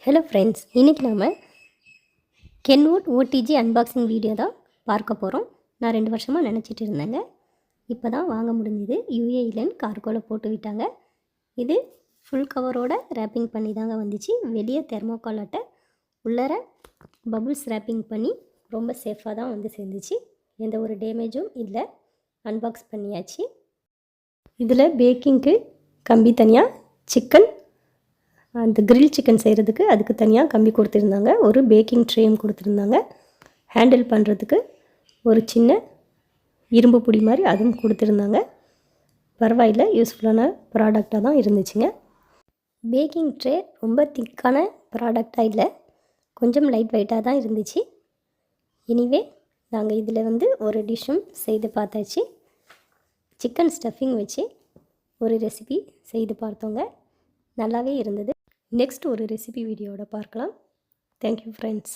Hello friends, இன்றைக்கி நாம் Kenwood OTG unboxing video தான் பார்க்க போகிறோம். நான் 2 வருஷமாக நினச்சிட்டு இருந்தேங்க. இப்போ தான் வாங்க முடிஞ்சுது. யூஏஇலேருந்து கார்கோவில் போட்டு விட்டாங்க. இது ஃபுல் கவரோட ரேப்பிங் பண்ணி தாங்க வந்துச்சு. வெளியே தெர்மோகால் அட்டை, உள்ளர பபுள்ஸ் ரேப்பிங் பண்ணி ரொம்ப சேஃபாக தான் வந்து சேர்ந்துச்சு. எந்த ஒரு டேமேஜும் இல்லை. அன்பாக்ஸ் பண்ணியாச்சு. இதில் பேக்கிங்க்கு கம்பி தனியாக, சிக்கன் அந்த கிரில் சிக்கன் செய்கிறதுக்கு அதுக்கு தனியாக கம்பி கொடுத்துருந்தாங்க. ஒரு பேக்கிங் ட்ரேயும் கொடுத்துருந்தாங்க. ஹேண்டில் பண்ணுறதுக்கு ஒரு சின்ன இரும்பு பிடி மாதிரி அதுவும் கொடுத்துருந்தாங்க. பரவாயில்லை, யூஸ்ஃபுல்லான ப்ராடக்டாக தான் இருந்துச்சுங்க. பேக்கிங் ட்ரே ரொம்ப திக்கான ப்ராடக்டாக இல்லை, கொஞ்சம் லைட் வெயிட்டாக தான் இருந்துச்சு. எனிவே நாங்கள் இதில் வந்து ஒரு டிஷ்ஷும் செய்து பார்த்தாச்சு. சிக்கன் ஸ்டஃபிங் வச்சு ஒரு ரெசிபி செய்து பார்த்தோங்க. நல்லாவே இருந்தது. நெக்ஸ்ட் ஒரு ரெசிபி வீடியோவோட பார்க்கலாம். Thank you friends.